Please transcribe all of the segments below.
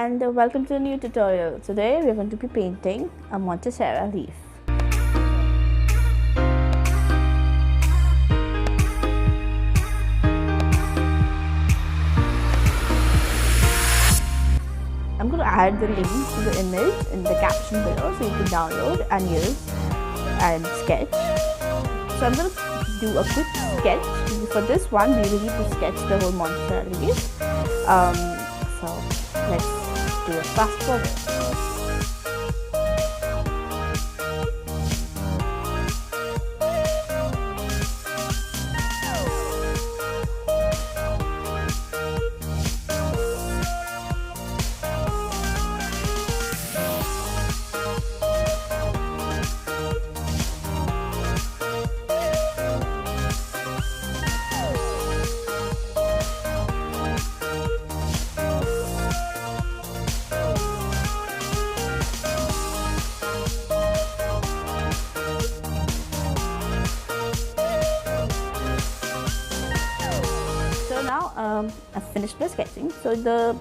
and welcome to a new tutorial. Today we are going to be painting a Monstera leaf. I'm going to add the link to the image in the caption below so you can download and use and sketch. So I'm going to do a quick sketch. For this one we will need to sketch the whole Monstera leaf. So let's do a fast forward. Now I've finished my sketching. So the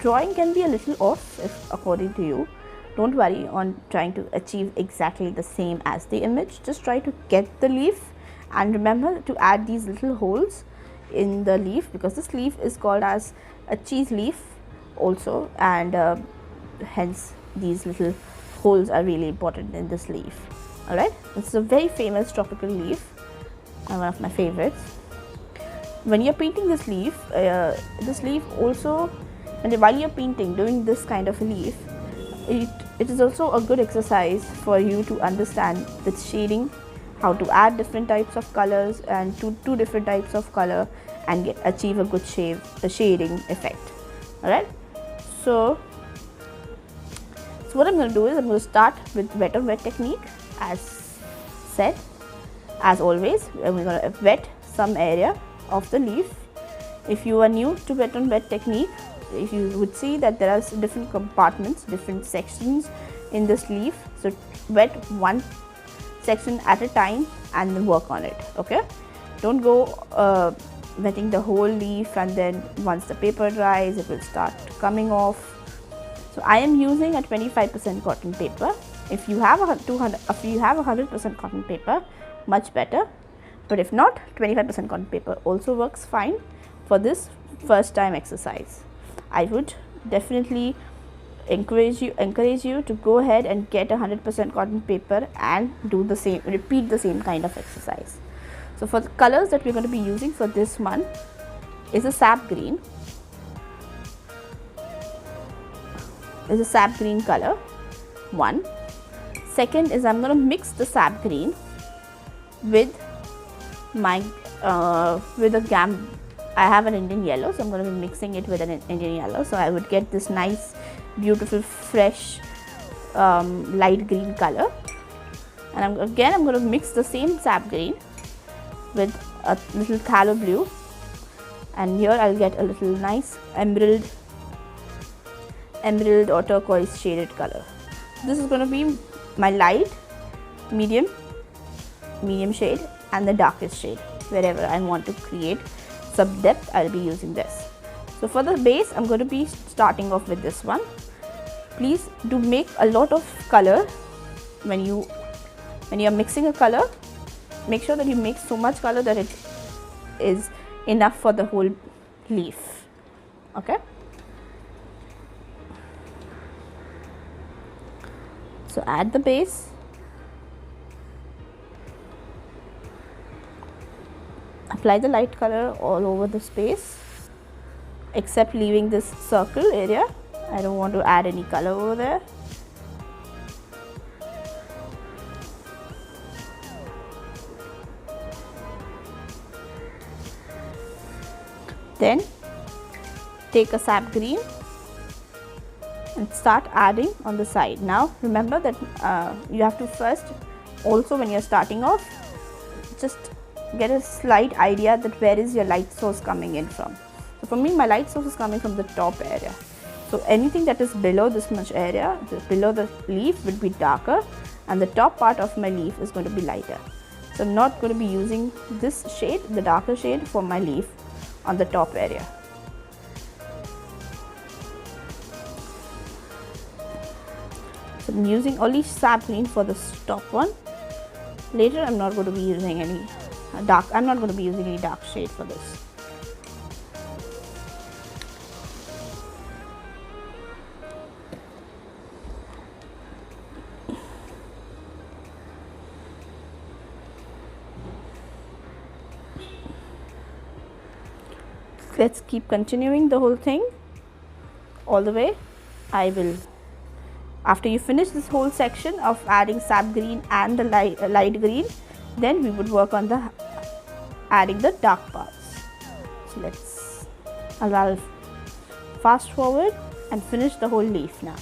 drawing can be a little off according to you. Don't worry on trying to achieve exactly the same as the image. Just try to get the leaf, and remember to add these little holes in the leaf, because this leaf is called as a cheese leaf also, and hence these little holes are really important in this leaf. Alright, this is a very famous tropical leaf and one of my favorites. When you're painting this leaf also, and while you're painting, doing this kind of a leaf, it is also a good exercise for you to understand the shading, how to add different types of colors and two different types of color and achieve a good shading effect. Alright, so what I'm going to do is I'm going to start with wet on wet technique. As said, as always, we're going to wet some area of the leaf. If you are new to wet on wet technique, if you would see that there are different compartments, different sections in this leaf, so wet one section at a time and then work on it. Okay, don't go wetting the whole leaf and then once the paper dries it will start coming off. So I am using a 25% cotton paper. If you have 100% cotton paper, much better. But if not, 25% cotton paper also works fine for this first time exercise. I would definitely encourage you to go ahead and get 100% cotton paper and do the same, repeat the same kind of exercise. So for the colors that we're going to be using for this one is a sap green. Is a sap green color. One. Second is I'm going to mix the sap green with my with a I have an Indian yellow, so I'm going to be mixing it with an Indian yellow, so I would get this nice beautiful fresh light green color. And I'm going to mix the same sap green with a little phthalo blue, and here I'll get a little nice emerald or turquoise shaded color. This is going to be my light, medium shade and the darkest shade. Wherever I want to create some depth, I'll be using this. So for the base, I'm going to be starting off with this one. Please do make a lot of color when you're mixing a color. Make sure that you make so much color that it is enough for the whole leaf. Okay. So add the base. Apply the light color all over the space except leaving this circle area. I don't want to add any color over there. Then take a sap green and start adding on the side. Now remember that you have to first, also when you're starting off, just get a slight idea that where is your light source coming in from. So for me, my light source is coming from the top area. So anything that is below this much area, below the leaf, will be darker, and the top part of my leaf is going to be lighter. So I'm not going to be using this shade, the darker shade, for my leaf on the top area. So I'm using only sap green for this top one. Later I'm not going to be using any dark shade for this. Let's keep continuing the whole thing all the way. After you finish this whole section of adding sap green and the light green, then we would work on adding the dark parts. So I'll fast forward and finish the whole leaf now.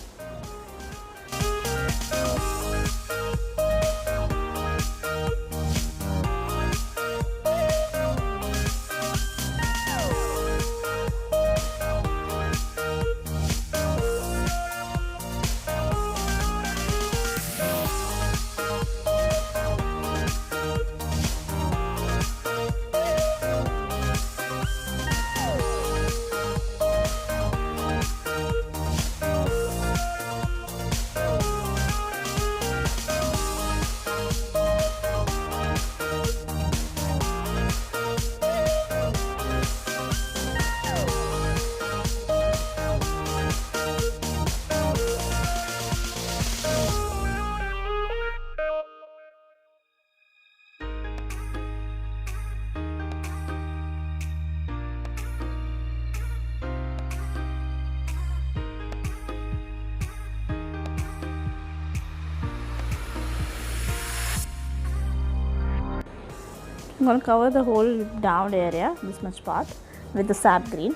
I'm going to cover the whole down area, this much part, with the sap green.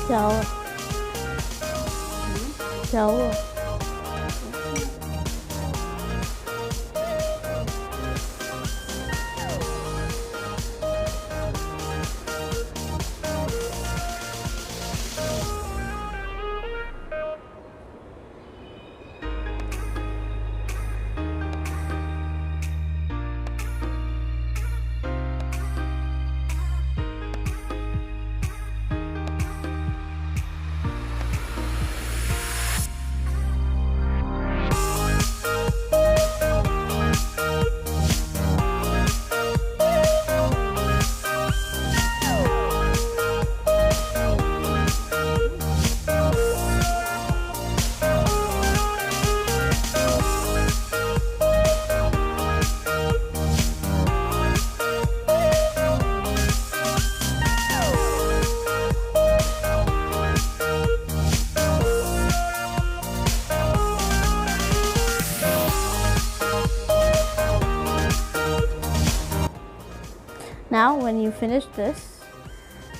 Ciao. Now when you finish this,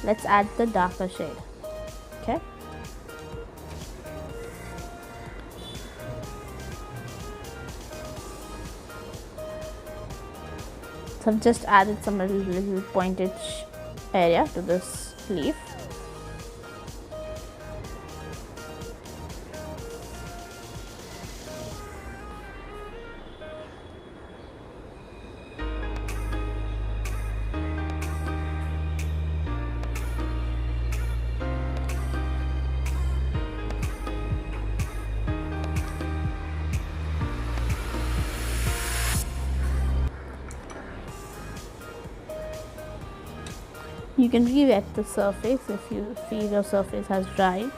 let's add the darker shade. Okay. So I've just added some little pointed area to this leaf. You can re-wet the surface if you feel your surface has dried,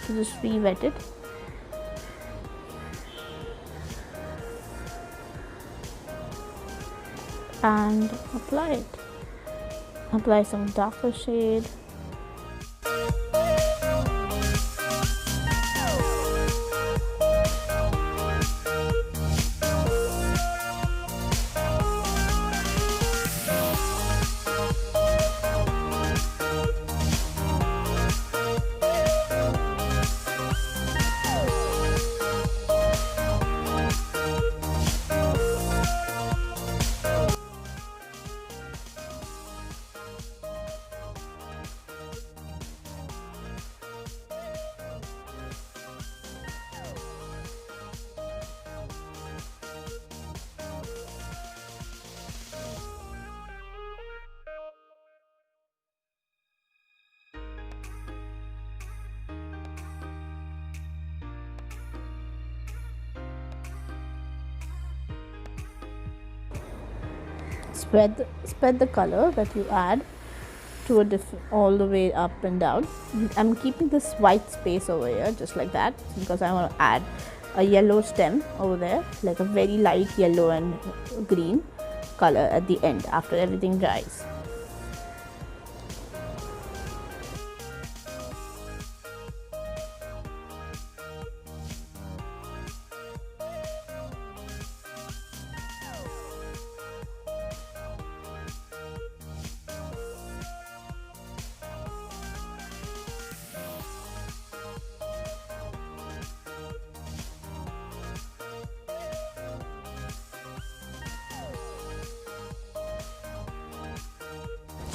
so just re-wet it. And apply it. Apply some darker shade. spread the color that you add to all the way up and down. I'm keeping this white space over here just like that because I want to add a yellow stem over there, like a very light yellow and green color at the end after everything dries.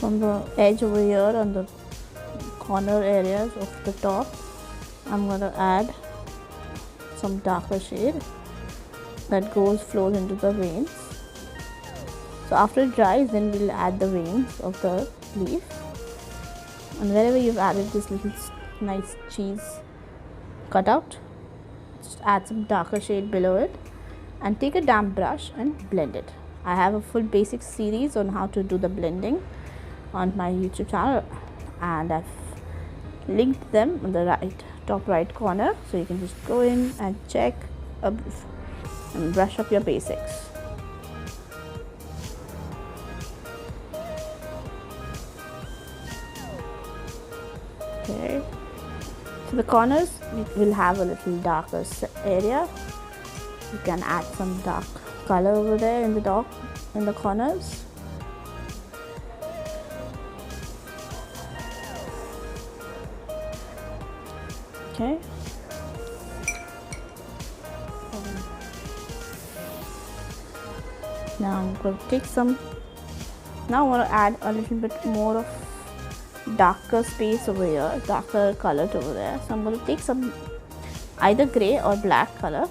On the edge over here, on the corner areas of the top, I'm going to add some darker shade that flows into the veins. So after it dries, then we'll add the veins of the leaf, and wherever you've added this little nice cheese cutout, just add some darker shade below it and take a damp brush and blend it. I have a full basic series on how to do the blending on my YouTube channel, and I've linked them on the top right corner, so you can just go in and check and brush up your basics. Okay, so the corners will have a little darker area. You can add some dark color over there in the corners. Okay. Now I'm going to take some. Now I want to add a little bit more of darker space over here, darker color over there. So I'm going to take some either gray or black color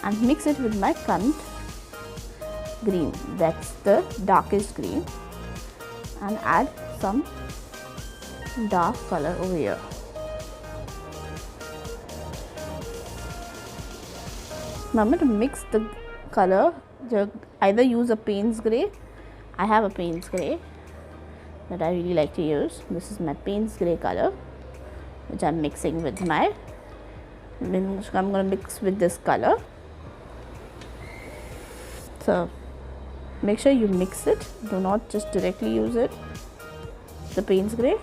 and mix it with my current green. That's the darkest green, and add some dark color over here. Now I'm going to mix the color. Either use a Payne's grey. I have a Payne's grey that I really like to use. This is my Payne's grey color, which I'm mixing with my. I'm going to mix with this color. So make sure you mix it. Do not just directly use it. The Payne's grey.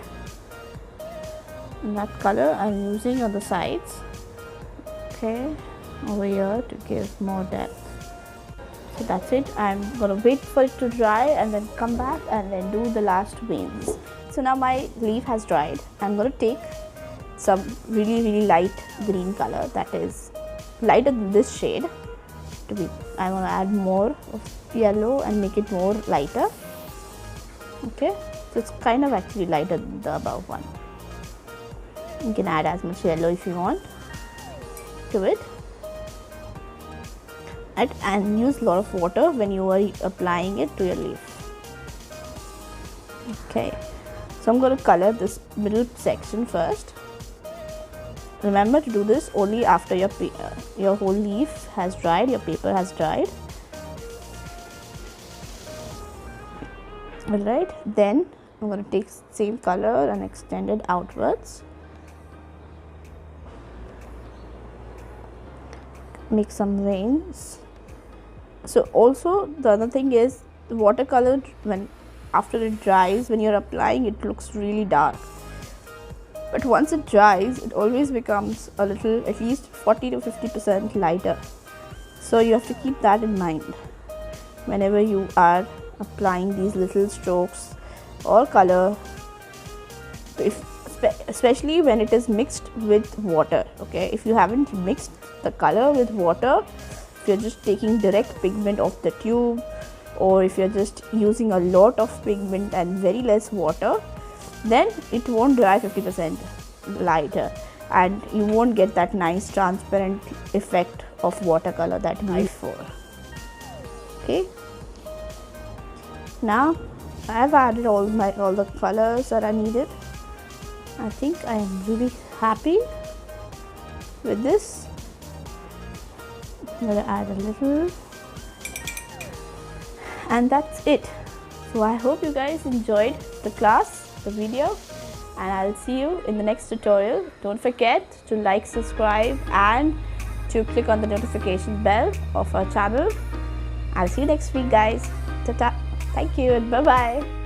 And that color I'm using on the sides. Okay. Over here to give more depth. So that's it. I'm going to wait for it to dry and then come back and then do the last veins. So now my leaf has dried. I'm going to take some really light green color that is lighter than this shade. I want to add more of yellow and make it more lighter. Okay, so it's kind of actually lighter than the above one. You can add as much yellow if you want to it. And use a lot of water when you are applying it to your leaf. Okay, so I'm going to color this middle section first. Remember to do this only after your whole leaf has dried, your paper has dried. Alright, then I'm going to take same color and extend it outwards. Make some veins. So also the other thing is the watercolor, after it dries, when you're applying it looks really dark, but once it dries it always becomes a little, at least 40 to 50% lighter. So you have to keep that in mind whenever you are applying these little strokes or color, especially when it is mixed with water. Okay, if you haven't mixed the color with water, if you're just taking direct pigment off the tube, or if you're just using a lot of pigment and very less water, then it won't dry 50% lighter and you won't get that nice transparent effect of watercolor that we look for. Okay, now I have added all the colors that I needed. I think I am really happy with this. I'm going to add a little, And that's it. So I hope you guys enjoyed the class, the video, and I'll see you in the next tutorial. Don't forget to like, subscribe, and to click on the notification bell of our channel. I'll see you next week, guys. Ta-ta. Thank you and bye-bye.